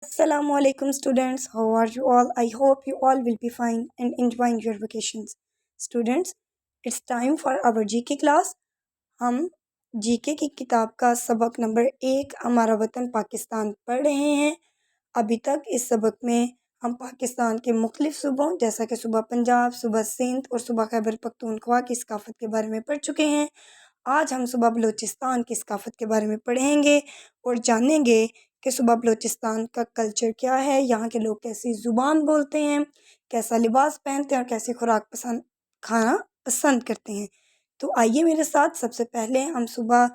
Assalamualaikum students, how are you all? I hope you all will be fine and enjoying your vacations. Students, it's time for our GK class. हम GK की किताब का सबक number 1 हमारा वतन पाकिस्तान पढ़ रहे हैं। अभी तक इस सबक में हम पाकिस्तान के मुख्तलिफ सूबों जैसा कि सूबा पंजाब, सूबा सिंध और सूबा खैबर पख्तूनख्वा की सकाफ़त के बारे में पढ़ चुके हैं। आज हम सूबा बलूचिस्तान की सकाफ़त के बारे में पढ़ेंगे और जानेंगे कि सूबा बलूचिस्तान का कल्चर क्या है, यहाँ के लोग कैसी ज़ुबान बोलते हैं, कैसा लिबास पहनते हैं और कैसी खुराक पसंद खाना पसंद करते हैं। तो आइए मेरे साथ सबसे पहले हम सूबा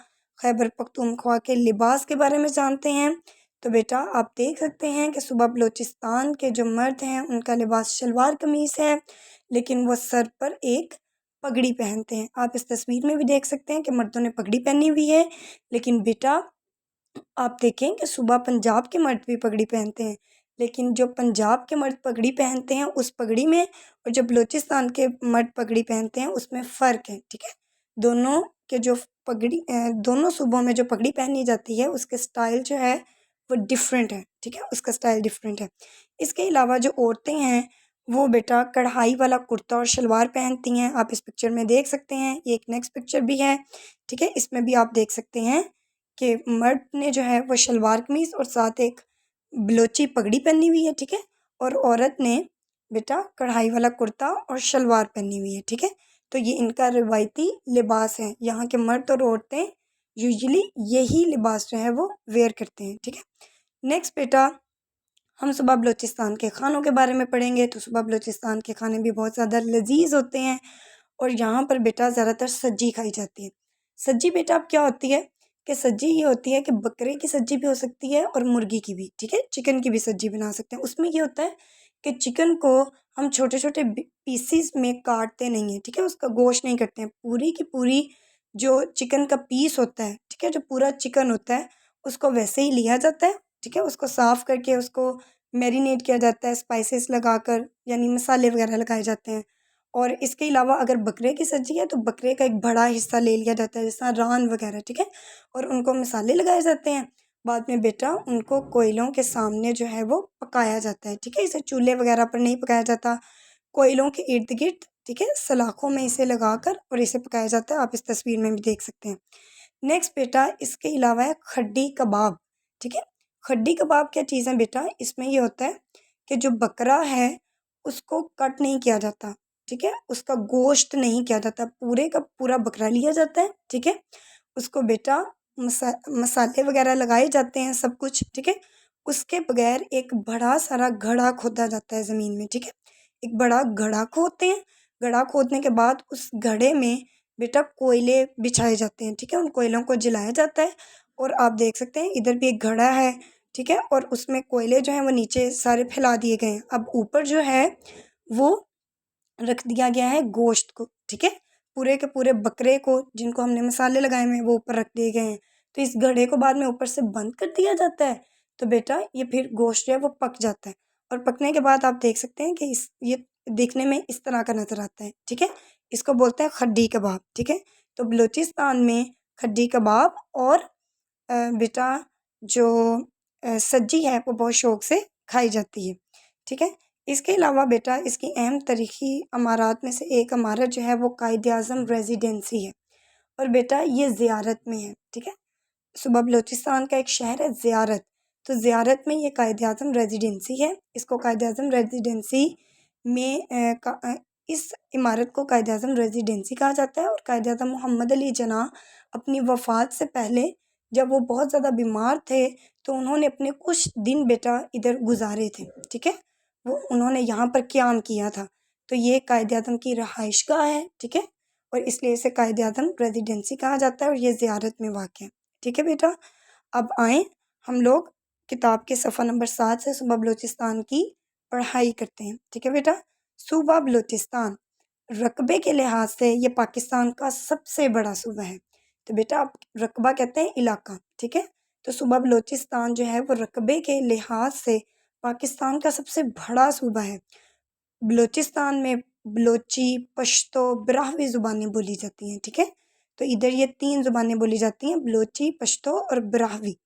खैबर पख्तूनख्वा के लिबास के बारे में जानते हैं। तो बेटा आप देख सकते हैं कि सूबा बलूचिस्तान के जो मर्द हैं उनका लिबास शलवार कमीज़ है, लेकिन वो सर पर एक पगड़ी पहनते हैं। आप इस तस्वीर में भी देख सकते हैं कि मर्दों ने पगड़ी पहनी हुई है, लेकिन बेटा आप देखें कि सूबा पंजाब के मर्द भी पगड़ी पहनते हैं, लेकिन जो पंजाब के मर्द पगड़ी पहनते हैं उस पगड़ी में और जो बलूचिस्तान के मर्द पगड़ी पहनते हैं उसमें फ़र्क है। ठीक है, दोनों के जो दोनों सूबों में जो पगड़ी पहनी जाती है उसके स्टाइल जो है वो डिफरेंट है। ठीक है, उसका स्टाइल डिफरेंट है। इसके अलावा जो औरतें हैं वो बेटा कढ़ाई वाला कुर्ता और शलवार पहनती हैं। आप इस पिक्चर में देख सकते हैं, ये एक नेक्स्ट पिक्चर भी है। ठीक है, इसमें भी आप देख सकते हैं कि मर्द ने जो है वो शलवार कमीज़ और साथ एक बलोची पगड़ी पहनी हुई है। ठीक है, और औरत ने बेटा कढ़ाई वाला कुर्ता और शलवार पहनी हुई है। ठीक है, तो ये इनका रिवायती लिबास है। यहाँ के मर्द और औरतें यूजुअली यही लिबास जो है वो वेयर करते हैं। ठीक है, नेक्स्ट बेटा हम सूबा बलूचिस्तान के खानों के बारे में पढ़ेंगे। तो सूबा बलूचिस्तान के खाने भी बहुत ज़्यादा लजीज होते हैं और यहाँ पर बेटा ज़्यादातर सब्जी खाई जाती है। सब्जी बेटा अब क्या होती है कि सब्जी ये होती है कि बकरे की सब्जी भी हो सकती है और मुर्गी की भी। ठीक है, चिकन की भी सब्जी बना सकते हैं। उसमें ये होता है कि चिकन को हम छोटे छोटे पीसीस में काटते नहीं हैं। ठीक है, उसका गोश्त नहीं करते हैं, पूरी की पूरी जो चिकन का पीस होता है, ठीक है, जो पूरा चिकन होता है उसको वैसे ही लिया जाता है। ठीक है, उसको साफ़ करके उसको मैरिनेट किया जाता है स्पाइसेस लगाकर, यानी मसाले वगैरह लगाए जाते हैं। और इसके अलावा अगर बकरे की सब्ज़ी है तो बकरे का एक बड़ा हिस्सा ले लिया जाता है, जैसा रान वगैरह। ठीक है, और उनको मसाले लगाए जाते हैं। बाद में बेटा उनको कोयलों के सामने जो है वो पकाया जाता है। ठीक है, इसे चूल्हे वगैरह पर नहीं पकाया जाता, कोयलों के इर्द गिर्द। ठीक है, सलाखों में इसे लगाकर और इसे पकाया जाता है। आप इस तस्वीर में भी देख सकते हैं। नेक्स्ट बेटा इसके अलावा है खड्डी कबाब। ठीक है, खड्डी कबाब क्या चीज़ है बेटा, इसमें ये होता है कि जो बकरा है उसको कट नहीं किया जाता। ठीक है, उसका गोश्त नहीं किया जाता, पूरे का पूरा बकरा लिया जाता है। ठीक है, उसको बेटा मसाले वगैरह लगाए जाते हैं सब कुछ। ठीक है, उसके बगैर एक बड़ा सारा घड़ा खोदा जाता है ज़मीन में। ठीक है, एक बड़ा घड़ा खोदते हैं। घड़ा खोदने के बाद उस घड़े में बेटा कोयले बिछाए जाते हैं। ठीक है, उन कोयलों को जलाया जाता है और आप देख सकते हैं इधर भी एक घड़ा है। ठीक है, और उसमें कोयले जो हैं वो नीचे सारे फैला दिए गए हैं। अब ऊपर जो है वो रख दिया गया है गोश्त को। ठीक है, पूरे के पूरे बकरे को जिनको हमने मसाले लगाए हुए हैं वो ऊपर रख दिए गए हैं। तो इस घड़े को बाद में ऊपर से बंद कर दिया जाता है, तो बेटा ये फिर गोश्त जो है वो पक जाता है। और पकने के बाद आप देख सकते हैं कि ये देखने में इस तरह का नज़र आता है। ठीक है, इसको बोलते हैं खड्डी कबाब। ठीक है, तो बलूचिस्तान में खड्डी कबाब और बेटा जो सब्जी है वो बहुत शौक़ से खाई जाती है। ठीक है, इसके अलावा बेटा इसकी अहम तारीख़ी इमारत में से एक इमारत जो है वो कायद-ए-आज़म रेजिडेंसी है और बेटा ये ज़ियारत में है। ठीक है, सूबा बलूचिस्तान का एक शहर है ज़ियारत, तो ज़ियारत में ये कायद-ए-आज़म रेजिडेंसी है। इसको कायद-ए-आज़म रेजिडेंसी में इस इमारत को कायद-ए-आज़म रेजिडेंसी कहा जाता है। और कायद-ए-आज़म मोहम्मद अली जिन्नाह अपनी वफ़ात से पहले जब वो बहुत ज़्यादा बीमार थे तो उन्होंने अपने कुछ दिन बेटा इधर गुजारे थे। ठीक है, वो उन्होंने यहाँ पर क़याम किया था, तो ये कायद-ए-आज़म की रहाइशगाह है। ठीक है, और इसलिए इसे कायद-ए-आज़म रेजिडेंसी कहा जाता है और ये ज़ियारत में वाक़ है। ठीक है बेटा, अब आएँ हम लोग किताब के सफ़ा नंबर 7 से सूबा बलूचिस्तान की पढ़ाई करते हैं। ठीक है बेटा, सूबा बलूचिस्तान रकबे के लिहाज से ये पाकिस्तान का सबसे बड़ा सूबा है। तो बेटा आप रकबा कहते हैं इलाका। ठीक है, तो सूबा बलूचिस्तान जो है वो रकबे के लिहाज से पाकिस्तान का सबसे बड़ा सूबा है। बलूचिस्तान में बलोची, पश्तो, ब्राह्वी ज़ुबानें बोली जाती हैं। ठीक है, तो इधर ये 3 ज़ुबानें बोली जाती हैं, बलोची, पश्तो और ब्राह्वी।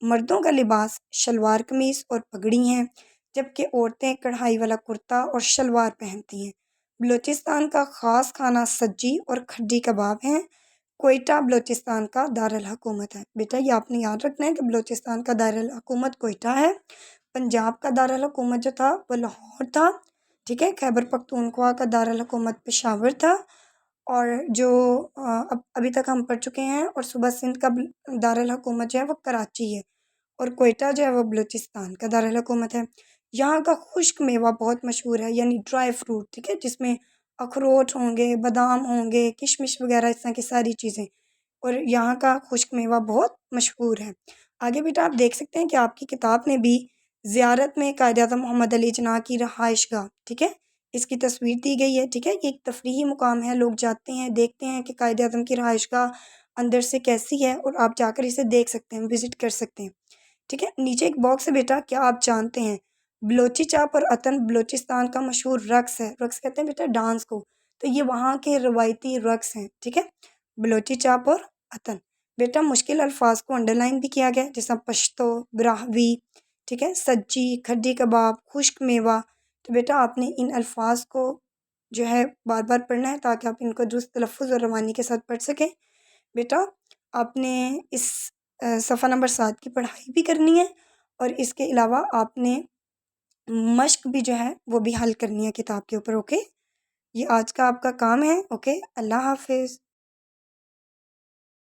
मर्दों का लिबास शलवार कमीज़ और पगड़ी है, जबकि औरतें कढ़ाई वाला कुर्ता और शलवार पहनती हैं। बलूचिस्तान का ख़ास खाना सज्जी और खड्डी कबाब हैं। कोयटा बलूचिस्तान का दारुल हुकूमत है। बेटा ये आपने याद रखना है कि बलूचिस्तान का दारुल हुकूमत कोयटा है। पंजाब का दारुल हुकूमत जो था वो लाहौर था, ठीक है। खैबर पख्तूनख्वा का दारुल हुकूमत पेशावर था। और जो अब अभी तक हम पढ़ चुके हैं, और सूबा सिंध का दारुल हुकूमत जो है वो कराची है, और कोयटा जो है वो बलूचिस्तान का दारुल हुकूमत है। यहाँ का खुश्क मेवा बहुत मशहूर है, यानी ड्राई फ्रूट, ठीक है, जिसमें अखरोट होंगे, बादाम होंगे, किशमिश वगैरह इस तरह की सारी चीज़ें, और यहाँ का खुश्क मेवा बहुत मशहूर है। आगे बेटा आप देख सकते हैं कि आपकी किताब में भी ज़ियारत में कायद-ए-आज़म मोहम्मद अली जिन्ना की रहाइशगाह, ठीक है, इसकी तस्वीर दी गई है, ठीक है। ये एक तफरीही मुकाम है, लोग जाते हैं, देखते हैं कि कायद-ए-आज़म की रहाइशगाह अंदर से कैसी है, और आप जाकर इसे देख सकते हैं, विज़िट कर सकते हैं, ठीक है। नीचे एक बॉक्स है बेटा, क्या आप जानते हैं बलोची चाप और अतन बलूचिस्तान का मशहूर रक़्स है। रक़्स कहते हैं बेटा डांस को, तो ये वहाँ के रवायती रक़्स हैं, ठीक है, बलोची चाप और अतन। बेटा मुश्किल अल्फाज को अंडरलाइन भी किया गया है, जैसा पश्तो, ब्राहवी, ठीक है, सज्जी, खड्डी कबाब, खुश्क मेवा। तो बेटा आपने इन अल्फाज को जो है बार बार पढ़ना है, ताकि आप इनको दुरुस्त तलफ़्फ़ुज़ और रवानी के साथ पढ़ सकें। बेटा आपने इस सफ़ा नंबर 7 की पढ़ाई भी करनी है, और इसके अलावा आपने मश्क भी जो है वो भी हल करनी है किताब के ऊपर, ओके। ये आज का आपका काम है, ओके। अल्लाह हाफ़िज़।